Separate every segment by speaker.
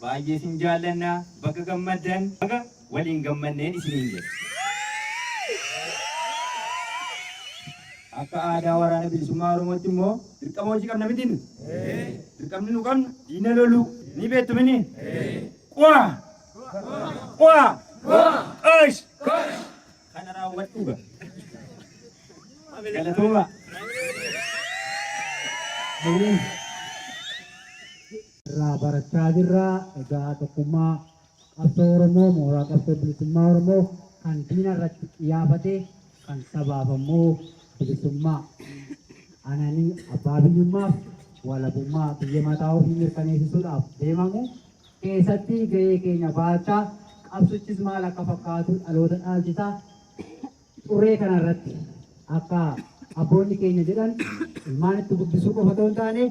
Speaker 1: baay'ee sin jaallanna bakka gammaddan bakka waliin gammanneen isiniin jedha. Akka aadaa waraana bilisummaa Oromootti immoo dirqama hojii qabna mitiin. Dirqamni nu qabnu diina loluu ni beektu mini. Kana raawwadhuuga. Galatooma.
Speaker 2: Irraa barachaa jirra. Egaa tokkummaa qabsoo Oromoo mooraa qabsoo bilisummaa Oromoo kan diina irratti xiyyaafate kan sabaaf ammoo bilisummaa ananii abbaa biyyummaaf walabummaa biyya mataa ofii mirkaneessisuudhaaf deemamu keessatti gahee keenya baachaa qabsichis maal akka fakkaatu dhaloota dhaalchisaa xurree kanarratti akka abboonni keenya jedhan ilmaan itti guddisuu qofa otoo hin taane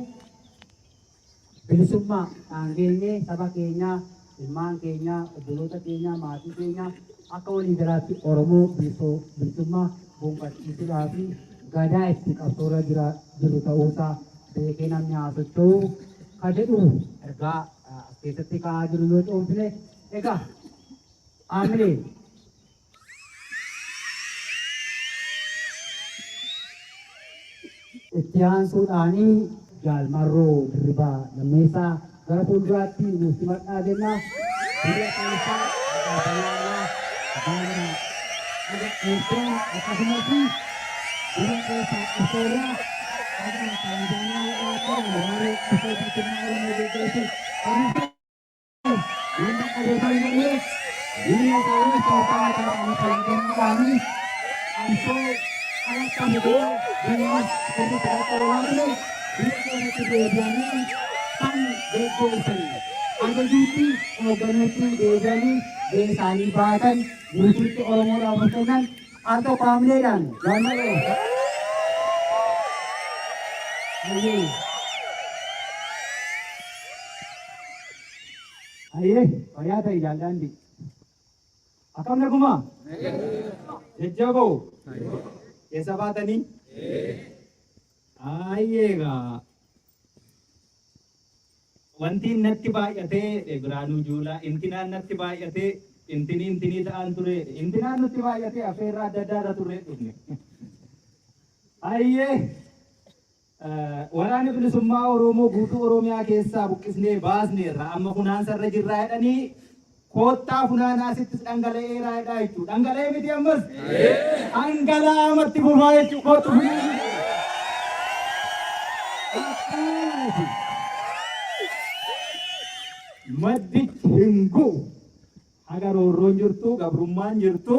Speaker 2: bilisummaa dhaangeenyee saba keenyaa ilmaan keenyaa obboloota keenyaa maatii keenyaa akka walii galaatti Oromoo bilisummaa gonfachiisuudhaa fi gadaa itti qabsoorra jiru ta'uusaa beekee namni haasoftuu ka jedhu ergaa keessatti kaa'aa jiru yoo coomsine egaa aamilee itti aansuudhaanii jaalmarroo dirribaa lammeessaa gara fuulduraatti nutti madhaa jennaa biyya keessaa balaanaa baanaa Estrada, akkasumas biyya keessaa qabsoorraa akka Taanzaaniyaa irraa warreen qabsoo bilisummaa Oromoo geggeessuuf wanta qabeetaa hin jedhee biyya isaanii tooftaa ta'anii fayyadamuudhaanii qabsoo alatti fidee biyya irra tajaajilaa biyya keessatti deebi'anii kan geggeessan ajajuutti hoogganuutti deebi'anii biyya isaanii baatan guutuutti Oromoodhaaf hojjetan harka kaamileedhaan jaalladhoo. Ayyee fayyaa ta'e jaalladhi. Akkam nagumaa? Jajjaboo? Keessa baatanii? Ayyeegaa. Wanti natti baay'atee Biraanuu Juulaa intinaan natti baay'atee intinii ta'an ture intinaan nutti baay'atee affeerraa adda addaa irra turre dhufne. Ayyee waraana bilisummaa Oromoo guutuu Oromiyaa keessaa buqqisnee baasneerra amma funaansa jirraa jedhanii koottaa funaanaa asittis dhangala'eeraa jedhaa jechuudha. Dhangala'ee miti ammas dhangala'amatti fufaa jechuudha kootu maddichi hin gu'u haga roorroon jirtu gabrummaan jirtu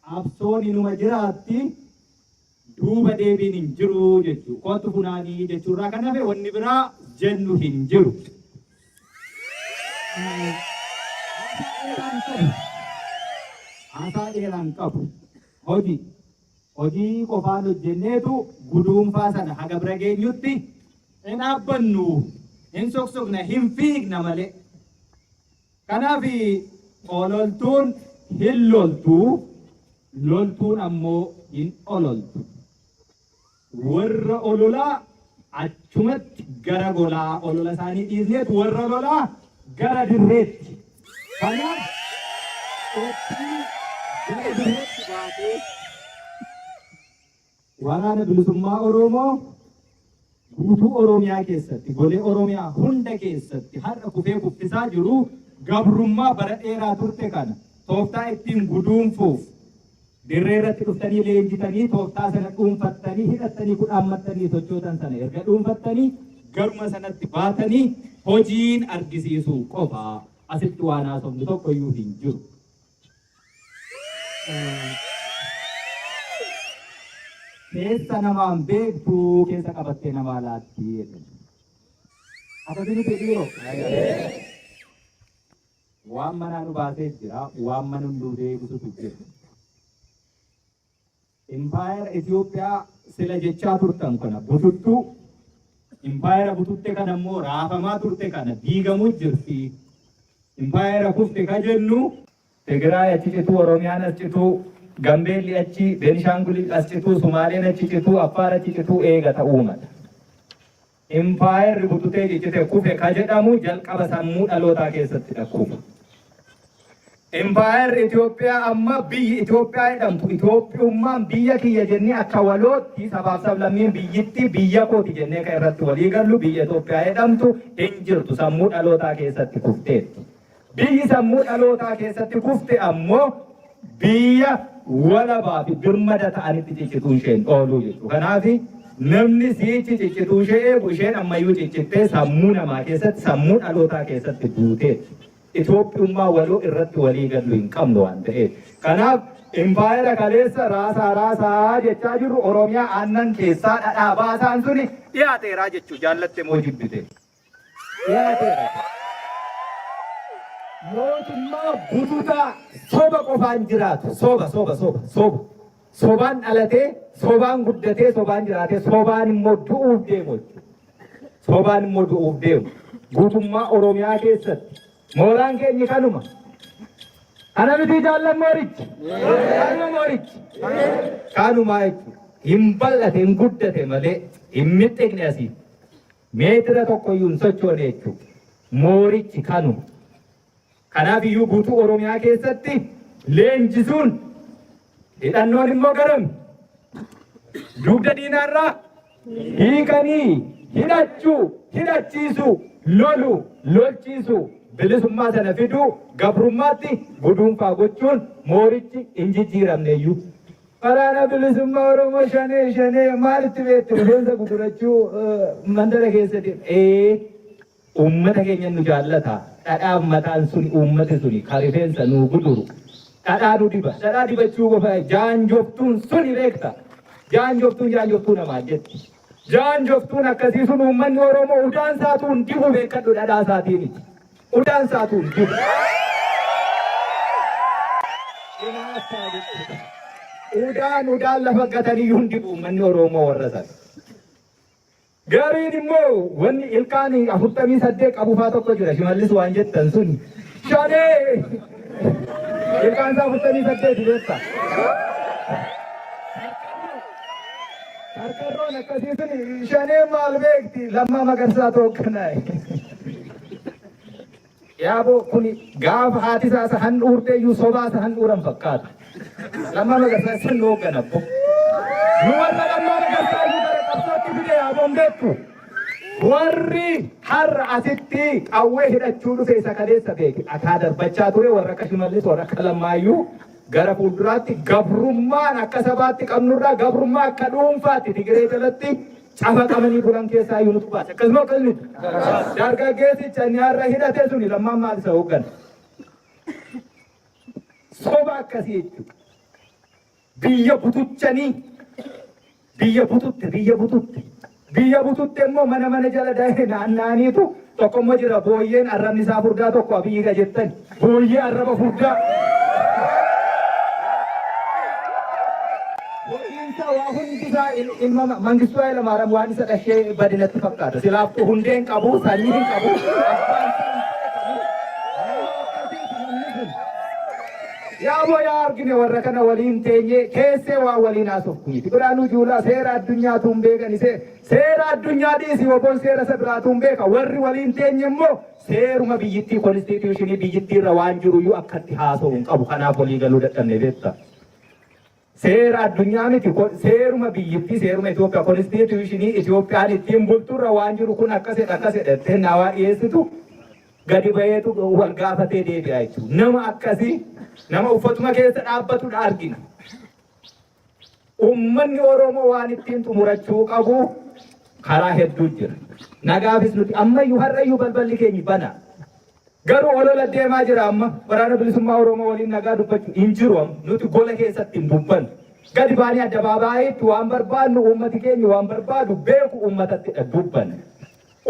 Speaker 2: qabsoon inuma jiraatti duuba deebiin hin jiru jechuudha. Kootu funaanii jechuurraa kan hafe wanni biraa jennu hin jiru. Haasaa dheeraan qabu hojii qofaan hojjenneetu guduunfaa sana haga bira geenyutti hin dhaabbannu hin soksokna hin fiigna malee. Kanaaf ololtuun hin loltu loltuun ammoo hin ololtu. Warra ololaa achumatti gara golaa olola isaanii dhiisneetu warra lolaa gara dirreetti. Kanaaf gara dirreetti baatee waraana bilisummaa Oromoo guutuu Oromiyaa keessatti golee Oromiyaa hunda keessatti har'a kufee kuffisaa jiru gabrummaa bara dheeraa turte kana tooftaa ittiin guduunfuuf dirree irratti dhuftanii leenjitanii tooftaa sana dhuunfattanii hidhattanii kudhaammattanii sochootan sana erga dhuunfattanii garuma sanatti baatanii hojiin argisiisuu qofaa asitti waan haasofnu tokko iyyuu hin jiru. Keessa namaan beektuu keessa qabattee namaa laatti. Akkasuma fedhiiroo. Waan manaa nu baasee jira, waan mana nu deebisutu jira. Impaayera Itoophiyaa sila jechaa turtan kana bututtuu, impaayera bututte kana immoo raafamaa turte kana diigamuu jirti. Impaayera kufte ka jennu Tigraay achi cituu, Oromiyaan as cituu, Gambeelli achi, Beenishaangulii as cituu, Sumaaleen achi cituu, Affaar achi cituu eega ta'uu mala.
Speaker 3: impaayerri bututee ciccite kufe ka jedhamu jalqaba sammuu dhalootaa keessatti dhakkufa. Impaayerri Itoophiyaa amma biyyi Itoophiyaa jedhamtu Itoophiyummaan biyya kiyya jennee akka walootti sabaaf sablammiin biyyittii biyya kooti jennee kan irratti walii gallu biyya Itoophiyaa jedhamtu hin jirtu sammuu dhalootaa keessatti kufteetti. Biyyi sammuu dhalootaa keessatti kufte ammoo biyya walabaa fi birmada ta'anitti ciccituu isheen ooluu jechuudha. Kanaaf namni siichi ciccituu ishee eegu isheen ammayyuu ciccittee sammuu namaa keessatti sammuu dhalootaa keessatti duuteetti. Itoophiyummaa waloo irratti walii gallu hin qabnu waan ta'eef. Kanaaf impaayera kaleessa raasaa jechaa jirru Oromiyaa aannan keessaa dhadhaa baasaan suni dhiyaateeraa jechuu jaallatte moo jibbite? Dhiyaateera. Mootummaa bututaa soba qofaan jiraatu sobaan dhalatee sobaan guddatee sobaan jiraatee sobaan immoo du'uuf deemu guutummaa Oromiyaa keessatti mooraan keenya kanuma ana miti jaallan moorichi kanumaa jechuudha hin bal'ate hin guddate malee hin mixxiqne asii meetira tokkoyyuu hin sochoone jechuudha moorichi kanuma. Kanaaf iyyuu guutuu Oromiyaa keessatti leenjisuun hidhannoon immoo garami dugda diinaarraa hiikanii hidhachiisuu lolchiisuu bilisummaa sana fiduu gabrummaatti guduunfaa gochuun moorichi hin jijjiiramne iyyuu. Waraana bilisummaa Oromoo shanee maalitti beektu rifeensa gudurachuu mandara keessatti uummata keenya nu jaallata. Dhadhaaf mataan suni uummati suni ka rifeensa nuu guduru dhadhaa nu diba dhadhaa dibachuu qofa jaanjoftuun suni beekta jaanjoftuu namaa jetti jaanjoftuun akkasii sun uummanni Oromoo udaan saatuun dibu beekadhu dhadhaa isaatiin udaan saatuun dibu udaan lafa gataniyyuu hin dibu uummanni Oromoo warra sana. Gariin immoo wanni ilkaan 48 qabufaa tokko jira shimallis waan jettan sun shanee ilkaan isaa 48 beekta. Harkarroon akkasii sun shanee maal beekti Lammaa Magarsaa tokkanaa. Yaaboo kuni gaafa haati isaa handhuurtee iyyuu sobaa isa handhuuran fakkaata. Lammaa Magarsaa sun hoogganabbo. Nu warra Lammaa Magarsaa Bombeeku warri har'a asitti qawwee hidhachuu dhufe isa kaleessa beeki akaa darbachaa ture warra akka Shimallis warra akka Lammaayyuu gara fuulduraatti gabrummaan akka sabaatti qabnurraa gabrummaa akka dhuunfaatti Tigiree jalatti cafaqamanii bulan keessaa iyyuu nutu baase akkasuma dargaggeessicha inni har'a hidhate suni Lammaan maal isa hooggana soba akkasii jechuudha biyya butuchanii biyya bututte immoo mana jala daa'ee naanna'aniitu tokko immoo jira booyyeen arrabni isaa furdaa tokko abiyyiidha jettan booyyee arraba furdaa. Booyyiinsa waa hundi isaa ilma Mangistuu Hayilamaariyaam waan isa dhashee badinatti fakkaata silaaftuu hundeen qabu sanyii hin qabu. Yaaboo yaa argine warra kana waliin teenye keessee waa waliin haasoftu miti. Biraanuu Juulaa seera addunyaatu hin beekani seera addunyaa dhiisii obboon seera isa biraatu hin beeka warri waliin teenye immoo seeruma biyyittii konstituushinii biyyittiirra waan jiruyyuu akkatti haasa'u hin qabu kanaaf walii galuu dadhabne beekta. Seera addunyaa miti seeruma biyyittii seeruma Itoophiyaa konstituushinii Itoophiyaan ittiin bulturra waan jiru kun akkasidha naawaa dhiyeessitu gadi baheetu wal gaafatee deebi'a jechuudha. Nama akkasii nama uffatuma keessa dhaabbatudha argina. Uummanni Oromoo waan ittiin xumurachuu qabu karaa hedduu jira. Nagaafis nuti ammayyuu har'ayyuu balballi keenya bana. Garuu olola deemaa jira amma waraana bilisummaa Oromoo waliin nagaa dubbachuu hin jiru nuti gola keessatti hin dubbannu. Gadi baanii addabaabaayyitti waan barbaadnu uummati keenya waan barbaadu beeku uummatatti dubbanne.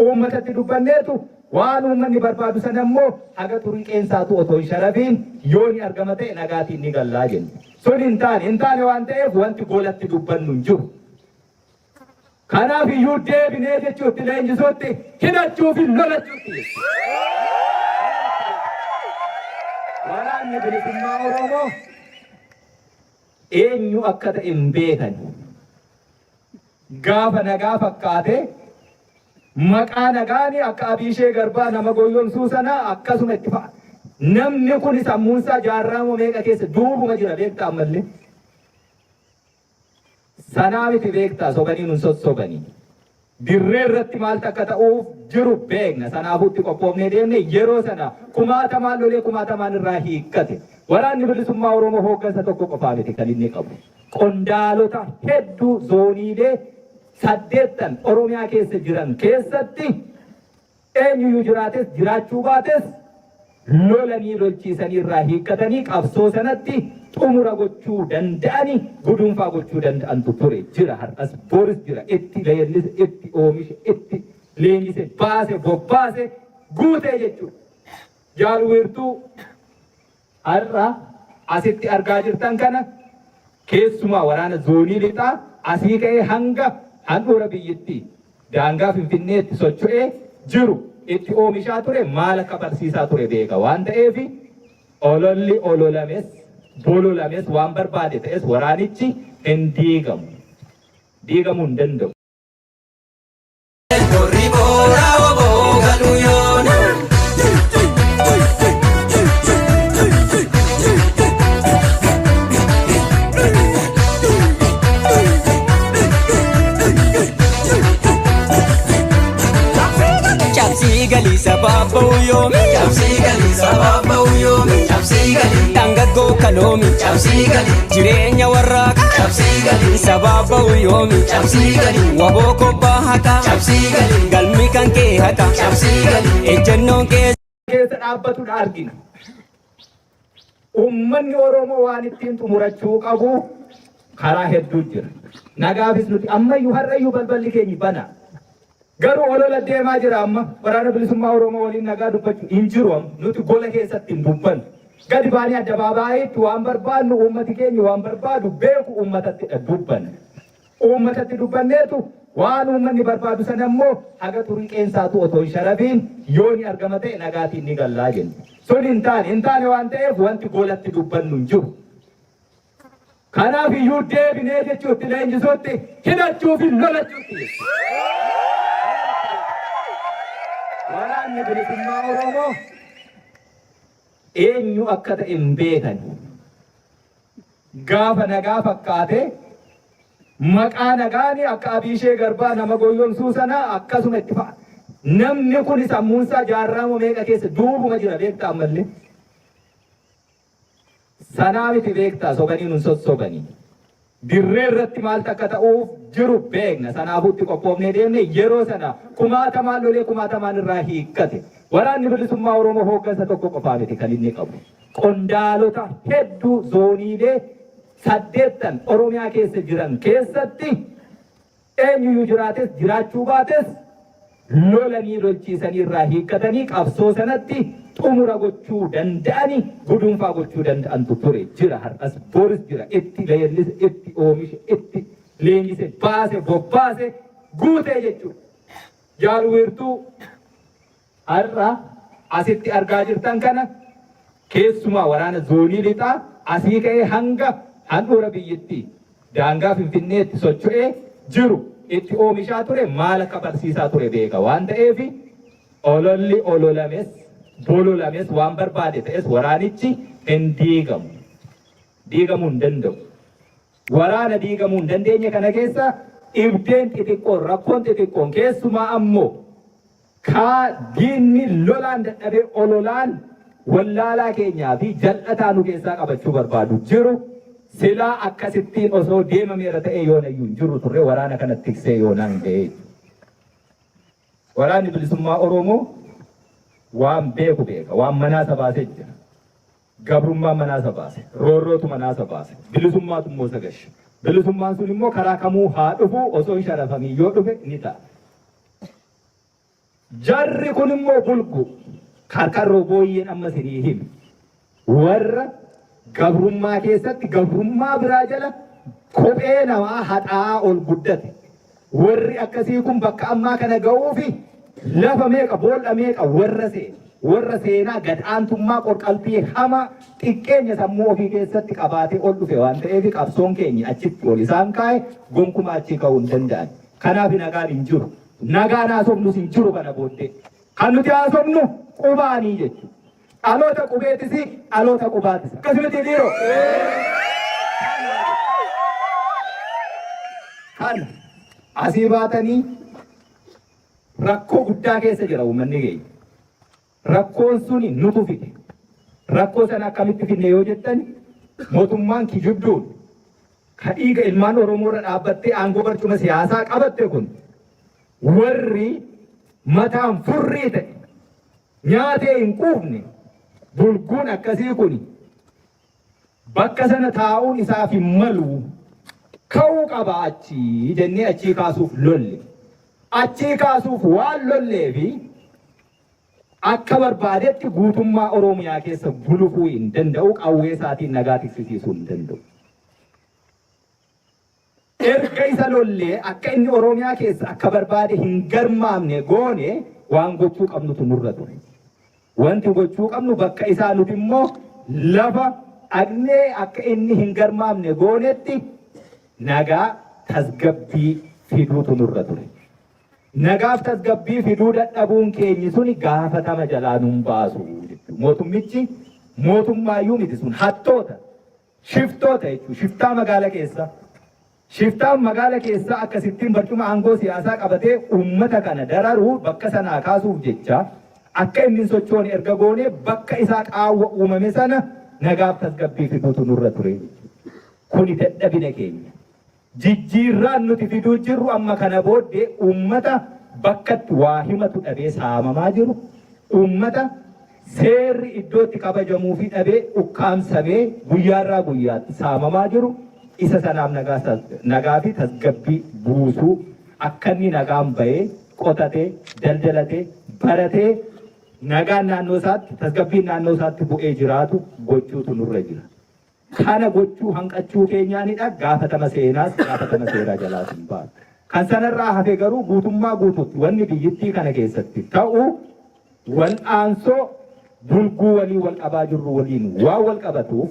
Speaker 3: Uummatatti dubbanneetu waan uummanni barbaadu sana immoo haga turii qeensaatu otoo hin sharafiin yoo ni argama ta'e nagaatiin ni gallaa jenna. Sun hin taane waan ta'eef wanti golatti dubbannu hin jiru. Kanaaf iyyuu deebinee jechuutti leenjisuutti hidhachuu fi lolachuutti. Waraanni bilisummaa Oromoo eenyu akka ta'e hin beekan. Gaafa nagaa fakkaate maqaa nagaani akka Abishee Garbaa nama goyyomsuu sana akkasuma itti fa'a. Namni kun sammuunsaa jaarraa meeqa keessa duubuma jira beektaa ammallee. Sanaa miti beektaa sobanii nun sossobanii. Dirree irratti maal akka ta'uuf jiru beekna. Sanaafuutti qophoofnee deemne yeroo sana kumaatamaan lolee kumaatamaan irraa hiikkate. Waraanni bilisummaa Oromoo hooggansa tokko qofaa miti kan inni qabu. Qondaalota hedduu zooniilee 8 Oromiyaa keessa jiran keessatti eenyuyyuu jiraates jiraachuu baates lolanii lolchiisanii irraa hiikkatanii qabsoo sanatti xumura gochuu danda'anii gudunfaa gochuu danda'antu ture jira. Har'as boris jira itti leellise itti oomishe itti leenjise baase bobbaase guutee jechuudha. Jaalweertuu har'a asitti argaa jirtan kana keessumaa waraana zoonii lixaa asii ka'ee hanga handhuura biyyattii daangaa Finfinneetti socho'ee jiru itti oomishaa ture maal akka barsiisaa ture beeka waan ta'eef ololli ololames bololames waan barbaade ta'es waraanichi hin diigamu. Diigamuu hin danda'u.
Speaker 4: Sababa uyomi,
Speaker 5: cabsi gali sababa uyomi, cabsi gali
Speaker 4: tangago kalomi,
Speaker 5: cabsi gali
Speaker 4: jirenya warraqa,
Speaker 5: cabsi gali
Speaker 4: sababa uyomi,
Speaker 5: cabsi gali
Speaker 4: waboko bahaka,
Speaker 5: cabsi gali
Speaker 4: galmi kan kee haka,
Speaker 5: cabsi gali
Speaker 4: ejennoon kee
Speaker 3: keessa dhaabbatudha argina. Uummanni Oromoo waan ittiin xumurachuu qabu karaa hedduu jira. Nagaafis nuti ammayyuu har'ayyuu balballi keenya bana. Garuu olola deemaa jira amma waraana bilisummaa Oromoo waliin nagaa dubbachuu hin jiru nuti gola keessatti hin dubbannu. Gadi baanii addabaabaayyitti waan barbaadnu uummati keenya waan barbaadu beeku uummatatti dubbanna. Uummatatti dubbanneetu waan uummanni barbaadu sana immoo haga turii qeensaatu otoo hin sharafiin yoo ni argama ta'e nagaatiin ni gallaa jenna. Sun hin taane waan ta'eef wanti golatti dubbannu hin jiru. Kanaaf iyyuu deebinee jechuutti leenjisuutti hidhachuu fi lolachuutti. Waraanni bilisummaa Oromoo eenyu akka ta'e hin beekan. Gaafa nagaa fakkaate maqaa nagaani akka Abishee Garbaa nama goyyomsuu sana akkasuma itti fa'a. Namni kun sammuunsaa jaarraa meeqa keessa duubuma jira beektaa ammallee. Sanaa miti beektaa sobanii nun sossobanii. Dirree irratti maal akka ta'uuf jiru beekna. Sanaafuutti qophoofnee deemne yeroo sana kumaatamaan lolee kumaatamaan irraa hiikkate. Waraanni bilisummaa Oromoo hooggansa tokko qofaa miti kan inni qabu. Qondaalota hedduu zooniilee 8 Oromiyaa keessa jiran keessatti eenyuyyuu jiraates jiraachuu baates lolanii lolchiisanii irraa hiikkatanii qabsoo sanatti xumura gochuu danda'anii gudunfaa gochuu danda'antu ture jira. Har'as boris jira itti leellise itti oomishe itti leenjise baase bobbaase guutee jechuudha. Jaalweertuu har'a asitti argaa jirtan kana keessumaa waraana zoonii lixaa asii ka'ee hanga handhuura biyyattii daangaa Finfinneetti socho'ee jiru itti oomishaa ture maal akka barsiisaa ture beeka waan ta'eef ololli ololames bololames waan barbaade ta'es waraanichi hin diigamu. Diigamuu hin danda'u. Waraana diigamuu hin dandeenye kana keessa ibdeen xixiqqoon rakkoon xixiqqoon keessumaa ammoo diinni lolaan dadhabee ololaan wallaalaa keenyaa fi jal'ataa nu keessaa qabachuu barbaadu jiru silaa akkasittiin osoo deemameera ta'e yoonayyuu hin jiru turre waraana kanatti tiksee yoonaan ga'ee. Waraanni bilisummaa Oromoo waan beeku beeka waan manaasa baasee jira. Gabrummaan manaasa baase roorrootu manaasa baase bilisummaatu immoo sagashe. Bilisummaan sun immoo karaa kamuu haa dhufu osoo hin sharafamii yoo dhufe ni ta'a. Jarri kun immoo bulgu karkarroo booyyeen amma sirii himi. Warra gabrummaa keessatti gabrummaa biraa jala kophee namaa haxaa ol guddate. Warri akkasii kun bakka ammaa kana ga'uufi lafa meeqa boolla meeqa warra seenaa gad'aantummaa qorqalbii hama xiqqeenya sammuu ofii keessatti qabaatee ol dhufe waan ta'eef qabsoon keenya achitti ol isaan kaa'e gonkumaa achii ka'uu hin danda'an. Kanaaf nagaan hin jiru. nagaan haasofnu hin jiru kana booddee. Kan nuti haasofnu qubaanii jechuudha. Dhaloota qubeetis dhaloota qubaatis. Akkasumatti dhiiroo. Kan asii baatanii rakkoo guddaa keessa jira uummanni keenya. Rakkoon suni nutu fide. Rakkoo sana akkamitti fidne yoo jettan mootummaan kijibduun ka dhiiga ilmaan Oromoo irra dhaabbattee aangoo barcuma siyaasaa qabatte kun warri mataan furrii ta'e nyaatee hin quufne bulguun akkasii kun bakka sana taa'uun isaaf hin malu ka'uu qaba achii jennee achii kaasuuf lolle. Achii kaasuuf waan lollee fi akka barbaadetti guutummaa Oromiyaa keessa bulufuu hin danda'u, qawwee isaatiin nagaa tiksisiisuu hin danda'u. Erga isa lollee akka inni Oromiyaa keessa akka barbaade hin garmaamne goone waan gochuu qabnutu nurra ture. Wanti gochuu qabnu bakka isaa nuti immoo lafa dhaqnee akka inni hin garmaamne goonetti nagaa tasgabbii fiduutu nurra ture. Nagaaf tasgabbii fiduu dadhabuun keenyi suni gaafatama jalaa nuun baasu. Mootummichi mootummaayyuu miti sun hattoota, shiftoota jechuudha. Shiftaa magaala keessa. Shiftaan magaala keessa akkasittiin barcuma aangoo siyaasaa qabatee uummata kana dararuu bakka sanaa kaasuuf jecha akka inni sochoon erga goone bakka isaa qaawwa uumame sana nagaaf tasgabbii fiduutu nurra ture. Kuni dadhabina keenya. Jijjiirraan nuti fiduu jirru amma kana booddee uummata bakkatti waa himatu dhabee saamamaa jiru, uummata seerri iddootti kabajamuu fi dhabee ukkaamsamee guyyaarraa guyyaatti saamamaa jiru, isa sanaaf nagaa fi tasgabbii buusuu akka inni nagaan bahee qotatee daldalatee baratee nagaan naannoo isaatti tasgabbiin naannoo isaatti bu'ee jiraatu gochuutu nurra jira. Kana gochuu hanqachuu keenyaanidha. Gaafatama seenaas gaafatama seeraa jalaas hin baatu. Kan sanarraa hafe garuu guutummaa guutuutti wanni biyyittii kana keessatti ta'u wal'aansoo bulguu walii wal qabaa jirru waliin waan wal qabatuuf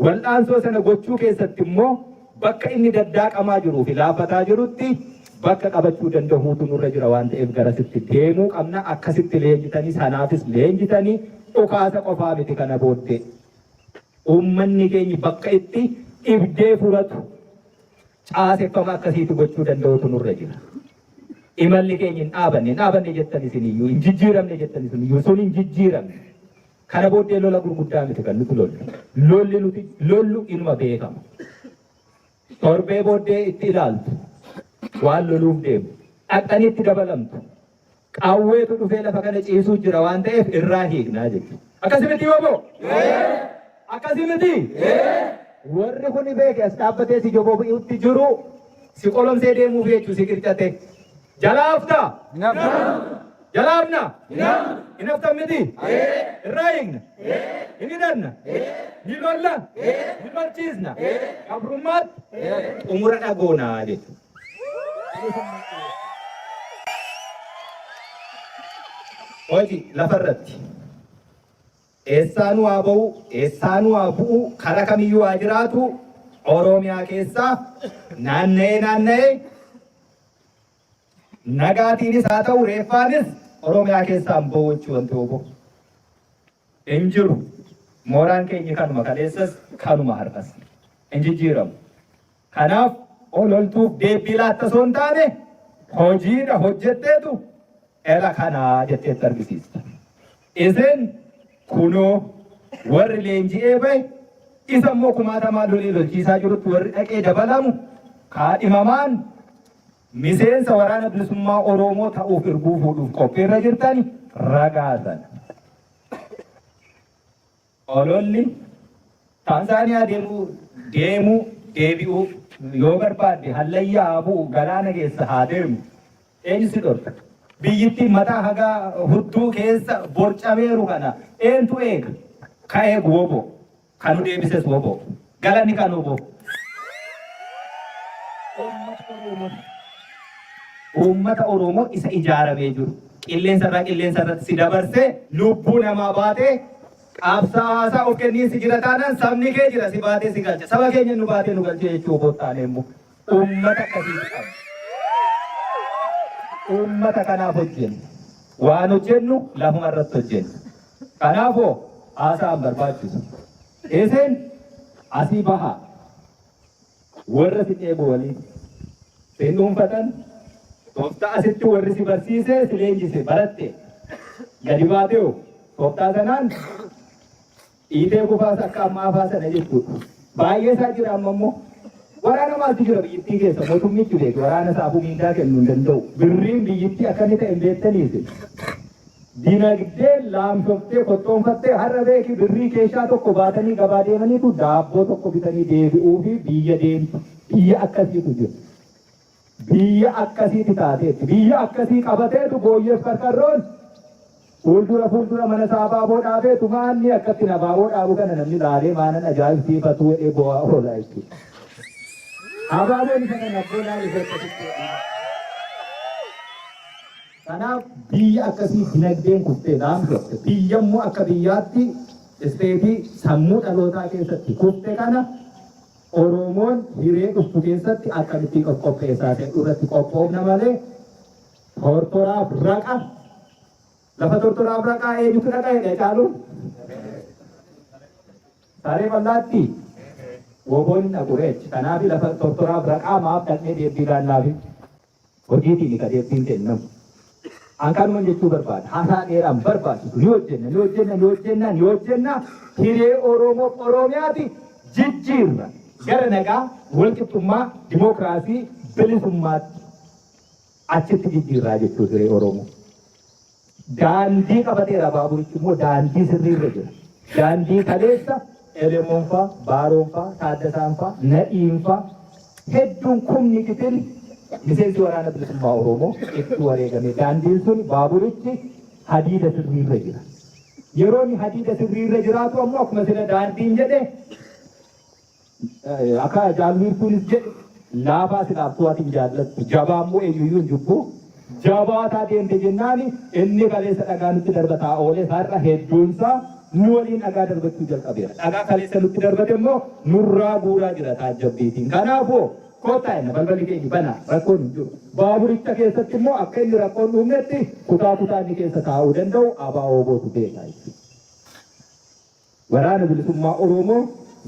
Speaker 3: wal'aansoo sana gochuu keessatti immoo bakka inni daddaaqamaa jiruu fi laaffataa jirutti bakka qabachuu danda'uutu nurra jira waan ta'eef garasitti deemuu qabna. Akkasitti leenjitanii sanaafis leenjitanii dhukaasa qofaa miti kana booddee. Uummanni keenya bakka itti ibdee furatu caaseffama akkasiitti gochuu danda'uutu nurra jira. Imalli keenya hin dhaabanne jettan isiniyyuu hin jijjiiramne jettan isiniyyuu sun hin jijjiiramne. Kana booddee lola gurguddaa miti kan nuti lollu. Lolli nuti lollu inuma beekama. Torbee booddee itti ilaaltu waan loluuf deemu dhaqxanii itti dabalamtu qawweetu dhufee lafa kana ciisuu jira waan ta'eef irraa hiiknaa jechuudha. Akkasumatti yoo boo? Akkasumatti warri kun beeke as dhaabbatee si joboo'utti jiru si qolomsee deemuuf jechuun si qircate jalaafta jalaafna hin haftan miti irraa hiikna hin hidhanna ni lolla ni lolchiisna qabrummaatti xumura dhagoonaa jechuudha. Hoji lafarratti eessaanuu haa ba'u, eessaanuu haa bu'u, karaa kamiyyuu haa jiraatu, Oromiyaa keessaa naanna'ee nagaatiinis haa ta'u reeffaanis Oromiyaa keessaa hin ba'u jechuu wanti obbo. Hin jiru. Mooraan keenya kanuma kaleessas kanuma har'as. Hin jijjiiramu. Kanaaf ololtuuf deebii laatta osoo hin taane hojiidha hojjetteetu era kanaa jetteetti argisiista. Isin kunoo warri leenji'ee bahe isa immoo kumaatamaa lolii lolchiisaa jirutti warri dhaqee dabalamu kaadhimamaan miseensa waraana bilisummaa Oromoo ta'uuf erguu fuudhuuf qophiirra jirtani ragaasan. Ololli Taanzaaniyaa deebi'uu yoo barbaadde hallayyaa bu'u galaana keessa haa deemu eenyu si dhorka? Biyyittiin mataa hagaa hudduu keessa borcameeru kana eentu eega? Ka eegu wobo. Kanu deebises wobo. Galanni kan wobo. Uummata Oromoo isa ijaaramee jiru. Qilleensa irratti si dabarsee lubbuu namaa baatee qabsaasaa of kenniin si jira taanaan sabni kee jira si baatee si galcha. Saba keenya nu baatee nu galchee jechuu boottaanee immoo uummata akkasii qabna. uummata kanaaf hojjennu. Waan hojjennu lafuma irratti hojjennu. Kanaafoo haasaan barbaachisu. Isin asii bahaa warra si dheebu waliin sin dhuunfatan tooftaa asitti warri si barsiisee si leenjise baratte gadi baateewu tooftaa sanaan dhiitee kufaas akka ammaa faasana jechuudha. Baay'ee isaa jira amma immoo waraana maaltu jira biyyittii keessa mootummichi beeku waraana saafuu miindaa kennuu hin danda'u. Birriin biyyittii akka inni ta'e hin beektaniisi. Dinagdee laamshoftee qottoonfattee har'a beeki birrii keessaa tokko baatanii gabaa deemaniitu daabboo tokko bitanii deebi'uu fi biyya deemtu. Biyya akkasiitu jira. Biyya akkasiiti taateetti. Biyya akkasii qabateetu booyyeef karkarroon fuuldura mana saabaaboo dhaabeetu maanni akkatti nabaaboo dhaabu kana namni laalee maanan ajaa'ibsiifatu jedhee bo'aa oola jechuudha. Abaaboon isa kana boonaan irratti kanaaf biyya akkasii dinagdeen kuftee laamshofte biyya immoo akka biyyaatti isteetii sammuu dhalootaa keessatti kufte kana Oromoon hiree dhuftu keessatti akkamitti qopheessaa ta'e irratti qophoofna malee tortoraaf raqa lafa tortoraaf raqaa eenyutu dhaqa jedhee caaluun saree bal'aatti woboon dhaqureechi kanaaf lafa tortoraaf raqaa maaf dhaqnee deebbii laannaafi hojiitiin ka deebbiin kennamu. Ankanuman jechuu barbaada. Haasaa dheeraan barbaachisu ni hojjenna hiree Oromoo Oromiyaati jijjiirra gara nagaa walqixxummaa dimookiraasii bilisummaatti achitti jijjiirraa jechuu hiree Oromoo. Daandii qabateera baaburichi immoo daandii sirriirra jira. Daandii kaleessa Elemoonfaa, Baaroonfaa, Taaddasaanfaa, Nadhiinfaa hedduun kumni kitili miseensi waraana bilisummaa Oromoo itti wareegame. Daandiin sun baaburichi hadiida sirriirra jira. Yeroo inni hadiida sirriirra jiraatu ammoo akkuma sila daandiin jedhe akka jaalwiirtuunis jedhe laafaa silaaftuwaatiin jaallattu jabaa immoo eenyuyyuu hin jibbu. Jabaataa deemte jennaani inni kaleessa dhagaa nutti darbataa oolee har'a hedduunsaa nu waliin dhagaa darbachuu jalqabeera. Dhagaa kaleessa nutti darbate immoo nurraa guuraa jira taajjabbiitiin. Kanaafuu kootaa inni balballi keenya banaa rakkoon hin jiru. Baaburicha keessatti immoo akka inni rakkoon dhuumnetti kutaa inni keessa taa'uu danda'u ABO bootu beekaa jechuudha. Waraana bilisummaa Oromoo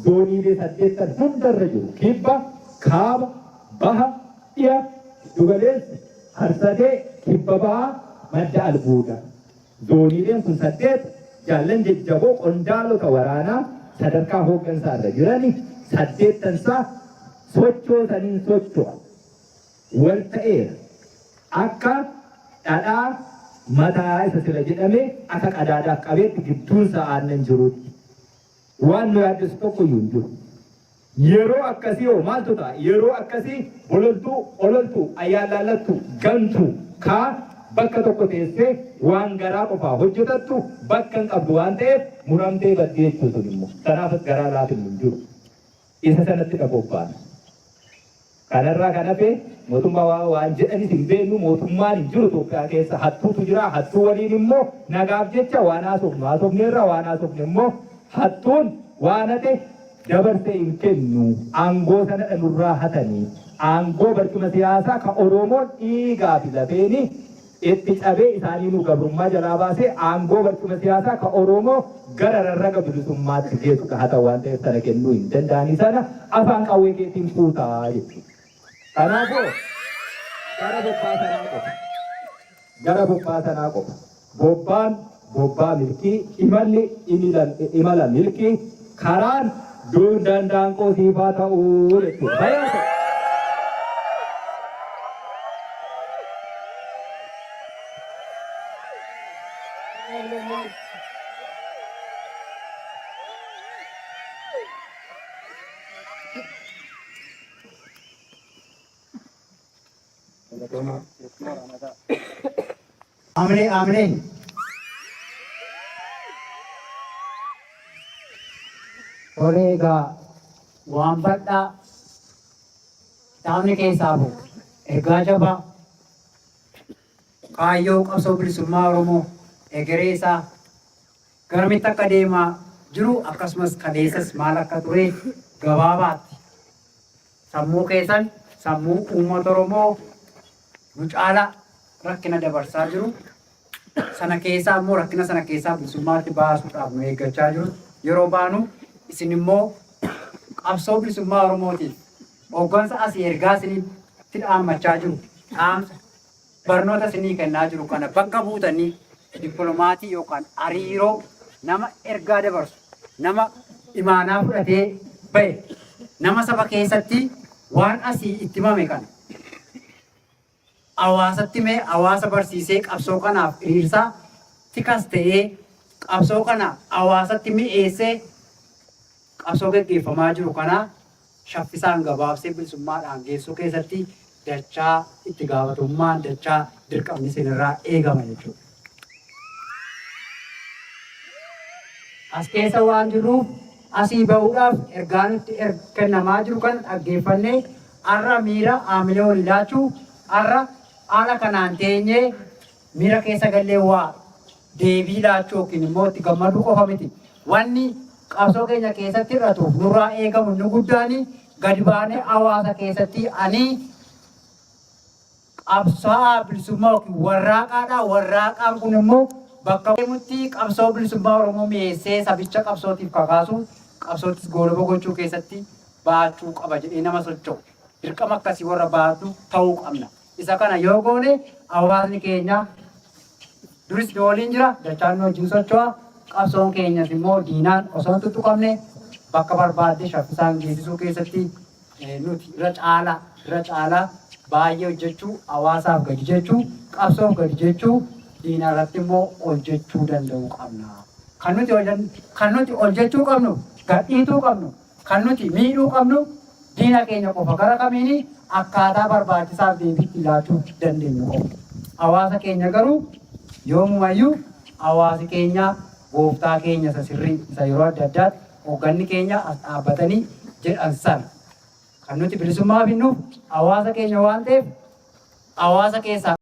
Speaker 3: zooniilee 8 hundarra jiru. Kibba, kaaba, baha, dhiya, dugaleessi, harsadee, kibba bahaa, madda albuuda. Zooniileen kun 8 jaallan jajjaboo qondaalota waraanaa sadarkaa hooggansaa irra jirani 8 sochootaniin socho'a. Wal ta'eera. Akka dhadhaa mataa isa sila jedhamee akka qadaadaaf qabeetti gidduunsa aannan jirutti. Waan nu yaaddeessu tokko iyyuu hin jiru. Yeroo akkasii hoo maaltu ta'a? Yeroo akkasii ololtuu, ayyaallaallattu, gantuu, kaa bakka tokko teessee waan garaa qofaa hojjetattu bakka hin qabdu waan ta'eef muramtee baddee jechuutu immoo. Kanaafis garaa laatin hin jiru. Isa sanatti dhaboobbaana. Kanarraa kan hafe mootummaa waan jedhanis hin beeknu mootummaan hin jiru Itoophiyaa keessa hattuutu jira. Hattuu waliin immoo nagaaf jecha waan haasofneerra waan haasofne immoo hattuun waan hate dabarsee hin kennu aangoo sana dhanurraa hatanii aangoo barcuma siyaasaa ka Oromoon dhiigaa fi lafeeni itti cabee isaanii nu gabrummaa jalaa baasee aangoo barcuma siyaasaa ka Oromoo gara rarraga bilisummaatti geessu ka hata waan ta'eef sana kennuu hin danda'anii sana afaan qawwee keetiin fuutaa jechuudha. Kanaafuu gara bobbaa sanaa qofa. Bobbaan bobbaa milkii, imalli imala milkii, karaan daandaanqoo siifaa ta'uu jechuudha.
Speaker 2: Amne. Kolega waan badhaa taa'amni keessaa bu'u ergaa jabaa kaayyoo qabsoo bilisummaa Oromoo egeree isaa garamitti akka deemaa jiru akkasumas kaleessas maal akka ture gabaabaatti sammuu keessan sammuu uummata Oromoo nu caala rakkina dabarsaa jiru. Sana keessaa immoo rakkina sana keessaa bilisummaatti baasuudhaaf nu eeggachaa jiru. Yeroo baanu isin immoo qabsoo bilisummaa Oromootiif hooggansa asii ergaa isinitti dhaammachaa jiru. Dhaamsa barnoota isinii kennaa jiru kana bakka buutanii dippilomaatii yookaan hariiroo nama ergaa dabarsu, nama imaanaa fudhatee bahe, nama saba keessatti waan asii itti himame kana hawaasatti mee hawaasa barsiisee qabsoo kanaaf hiriirsaa tikas ta'ee qabsoo kana hawaasatti mi'eessee qabsoo gaggeeffamaa jiru kana shaffisaan gabaabsee bilisummaadhaan geessuu keessatti dachaa itti gaafatamummaan dachaa dirqamni isinirraa eegama jechuudha. As keessa waan jiruuf asii bahuudhaaf ergaan itti kennamaa jiru kan dhaggeeffannee har'a miira haamilee walii laachuu har'a haala kanaan teenyee miira keessa gallee waa deebii laachuu yookiin immoo itti gammaduu qofa miti. Wanni qabsoo keenya keessatti hir'atuuf nurraa eegamu inni guddaan gadi baanee hawaasa keessatti ani qabsaa bilisummaa yookiin warraaqaadha. Warraaqaan kun immoo bakka deemutti qabsoo bilisummaa Oromoo mi'eessee sabicha qabsootiif kakaasu qabsootis goolaba gochuu keessatti baachuu qaba jedhee nama socho'u. Dirqama akkasii warra baatu ta'uu qabna. Isa kana yoo goone hawaasni keenya duris waliin jira, dachaan nu wajjin socho'a. Qabsoon keenyas immoo diinaan osoo hin tuttuqamne bakka barbaadde shaffisaan geessisuu keessatti nuti irra caalaa baay'ee hojjechuu, hawaasaaf gadi jechuu, qabsoof gadi jechuu, diina irratti immoo hojjechuu danda'uu qabna. Kan nuti hojjechuu qabnu, gadhiituu qabnu, kan nuti miidhuu qabnu diina keenya qofa gara kamiini akkaataa barbaachisaaf deebiitti laachuu dandeenyu qofa. Hawaasa keenya garuu yoomumayyuu hawaasi keenya gooftaa keenya isa sirrii isa yeroo adda addaatti hoogganni keenya as dhaabbatanii jedhan sana kan nuti bilisummaa finnuuf hawaasa keenya waan ta'eef hawaasa keessaa